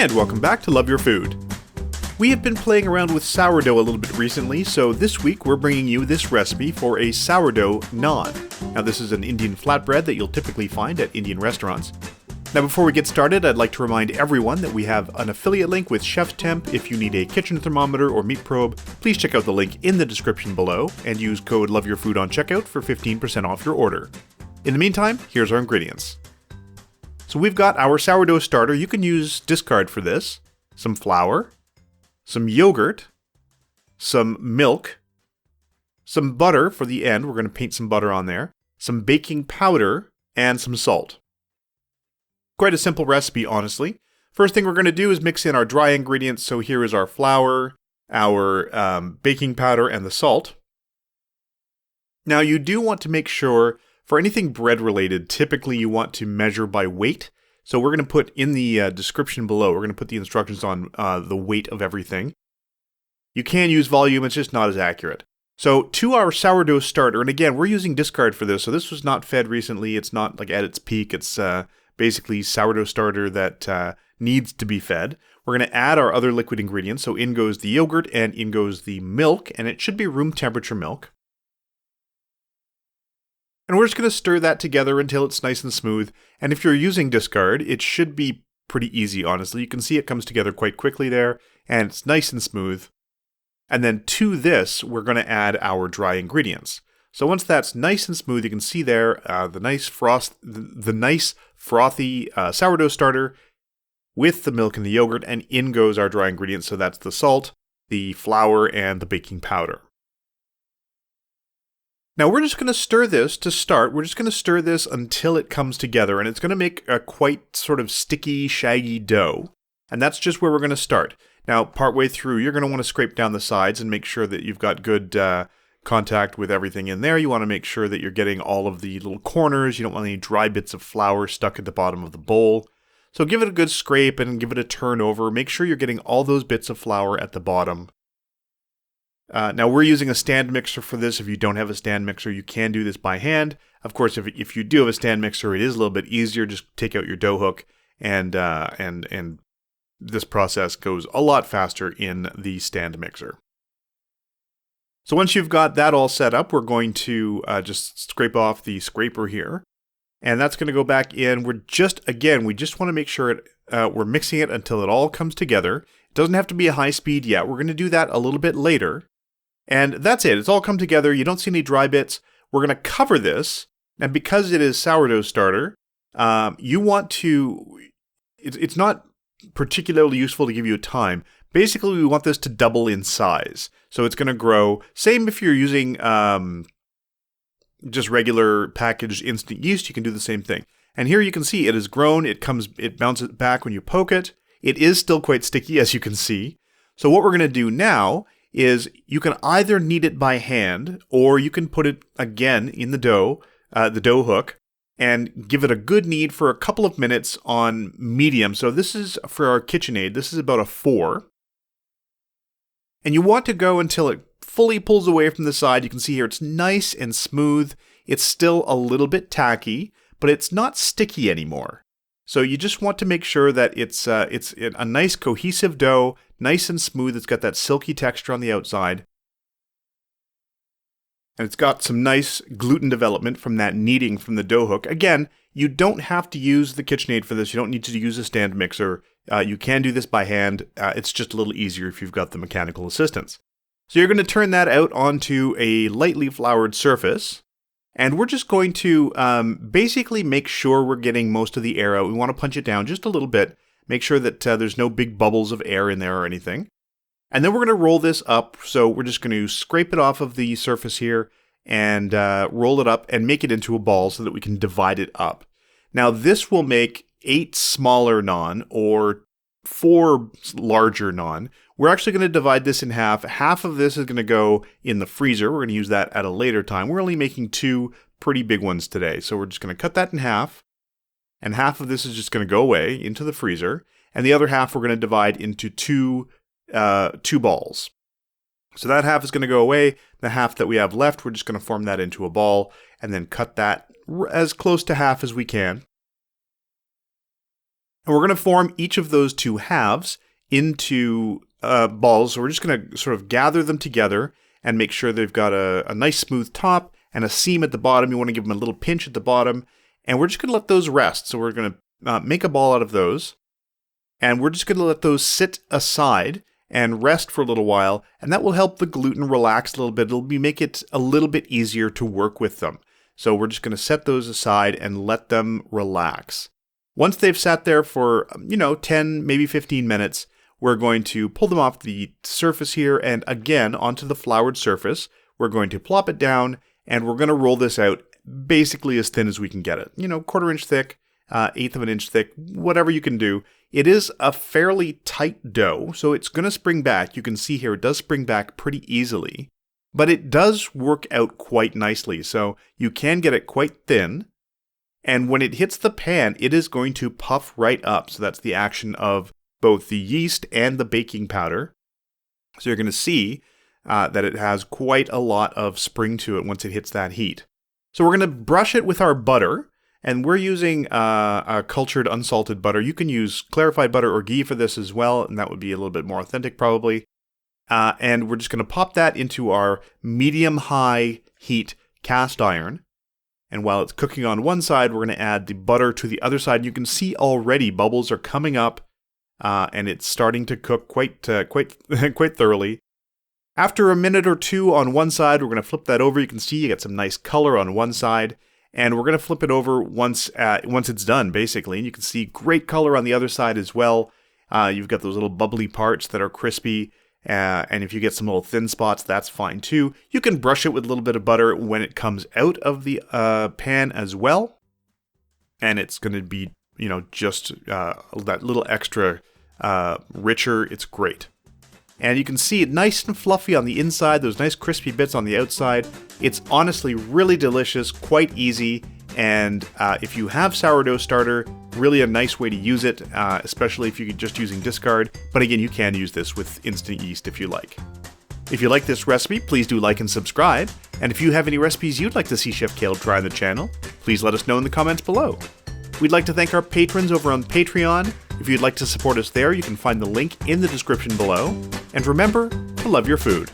And welcome back to Love Your Food. We have been playing around with sourdough a little bit recently, so this week we're bringing you this recipe for a sourdough naan. Now this is an Indian flatbread that you'll typically find at Indian restaurants. Now before we get started, I'd like to remind everyone that we have an affiliate link with Chef's Temp. If you need a kitchen thermometer or meat probe, please check out the link in the description below and use code LOVEYOURFOOD on checkout for 15% off your order. In the meantime, here's our ingredients. So we've got our sourdough starter. You can use discard for this. Some flour, some yogurt, some milk, some butter for the end. We're going to paint some butter on there. Some baking powder, and some salt. Quite a simple recipe, honestly. First thing we're going to do is mix in our dry ingredients. So here is our flour, our baking powder, and the salt. Now you do want to make sure, for anything bread related, typically you want to measure by weight. So we're going to put in the description below, we're going to put the instructions on the weight of everything. You can use volume, it's just not as accurate. So to our sourdough starter, and again, we're using discard for this, so this was not fed recently, it's not like at its peak, it's basically sourdough starter that needs to be fed. We're going to add our other liquid ingredients, so in goes the yogurt and in goes the milk, and it should be room temperature milk. And we're just going to stir that together until it's nice and smooth. And if you're using discard, it should be pretty easy, honestly. You can see it comes together quite quickly there, and it's nice and smooth. And then to this, we're going to add our dry ingredients. So once that's nice and smooth, you can see there the nice frothy sourdough starter with the milk and the yogurt, and in goes our dry ingredients. So that's the salt, the flour, and the baking powder. Now we're just going to stir this to start. We're just going to stir this until it comes together, and it's going to make a quite sort of sticky, shaggy dough. And that's just where we're going to start. Now, partway through, you're going to want to scrape down the sides and make sure that you've got good contact with everything in there. You want to make sure that you're getting all of the little corners. You don't want any dry bits of flour stuck at the bottom of the bowl. So give it a good scrape and give it a turn over. Make sure you're getting all those bits of flour at the bottom. Now we're using a stand mixer for this. If you don't have a stand mixer, you can do this by hand. Of course, if you do have a stand mixer, it is a little bit easier. Just take out your dough hook, and this process goes a lot faster in the stand mixer. So once you've got that all set up, we're going to just scrape off the scraper here, and that's going to go back in. We just want to make sure we're mixing it until it all comes together. It doesn't have to be a high speed yet. We're going to do that a little bit later. And that's it. It's all come together. You don't see any dry bits. We're going to cover this. And because it is sourdough starter, you want to... It's not particularly useful to give you a time. Basically, we want this to double in size. So it's going to grow. Same if you're using just regular packaged instant yeast, you can do the same thing. And here you can see it has grown. It bounces back when you poke it. It is still quite sticky, as you can see. So what we're going to do now is you can either knead it by hand, or you can put it again in the dough hook, and give it a good knead for a couple of minutes on medium. So this is for our KitchenAid. This is about a 4. And you want to go until it fully pulls away from the side. You can see here it's nice and smooth. It's still a little bit tacky, but it's not sticky anymore. So you just want to make sure that it's a nice cohesive dough, nice and smooth. It's got that silky texture on the outside. And it's got some nice gluten development from that kneading from the dough hook. Again, you don't have to use the KitchenAid for this. You don't need to use a stand mixer. You can do this by hand. It's just a little easier if you've got the mechanical assistance. So you're going to turn that out onto a lightly floured surface. And we're just going to basically make sure we're getting most of the air out. We want to punch it down just a little bit. Make sure that there's no big bubbles of air in there or anything. And then we're going to roll this up. So we're just going to scrape it off of the surface here and roll it up and make it into a ball so that we can divide it up. Now this will make 8 smaller naan or 4 larger naan. We're actually going to divide this in half. Half of this is going to go in the freezer. We're going to use that at a later time. We're only making 2 pretty big ones today. So we're just going to cut that in half. And half of this is just going to go away into the freezer. And the other half we're going to divide into two balls. So that half is going to go away. The half that we have left, we're just going to form that into a ball and then cut that as close to half as we can. And we're going to form each of those two halves into balls. So we're just going to sort of gather them together and make sure they've got a nice smooth top and a seam at the bottom. You want to give them a little pinch at the bottom. And we're just going to let those rest. So we're going to make a ball out of those. And we're just going to let those sit aside and rest for a little while. And that will help the gluten relax a little bit. It'll make it a little bit easier to work with them. So we're just going to set those aside and let them relax. Once they've sat there for, 10, maybe 15 minutes, we're going to pull them off the surface here and again onto the floured surface. We're going to plop it down and we're going to roll this out basically as thin as we can get it. 1/4 inch thick, 1/8 of an inch thick, whatever you can do. It is a fairly tight dough, so it's going to spring back. You can see here it does spring back pretty easily, but it does work out quite nicely. So you can get it quite thin. And when it hits the pan, it is going to puff right up. So that's the action of both the yeast and the baking powder. So you're going to see that it has quite a lot of spring to it once it hits that heat. So we're going to brush it with our butter, and we're using a cultured unsalted butter. You can use clarified butter or ghee for this as well, and that would be a little bit more authentic probably. And we're just going to pop that into our medium-high heat cast iron. And while it's cooking on one side, we're going to add the butter to the other side. You can see already bubbles are coming up. And it's starting to cook quite thoroughly. After a minute or two on one side, we're going to flip that over. You can see you get some nice color on one side, and we're going to flip it over once it's done, basically. And you can see great color on the other side as well. You've got those little bubbly parts that are crispy, and if you get some little thin spots, that's fine too. You can brush it with a little bit of butter when it comes out of the pan as well, and it's going to be just that little extra richer. It's great. And you can see it nice and fluffy on the inside, those nice crispy bits on the outside. It's honestly really delicious, quite easy. And if you have sourdough starter, really a nice way to use it, especially if you're just using discard. But again, you can use this with instant yeast if you like. If you like this recipe, please do like and subscribe. And if you have any recipes you'd like to see Chef Caleb try on the channel, please let us know in the comments below. We'd like to thank our patrons over on Patreon. If you'd like to support us there, you can find the link in the description below. And remember to love your food.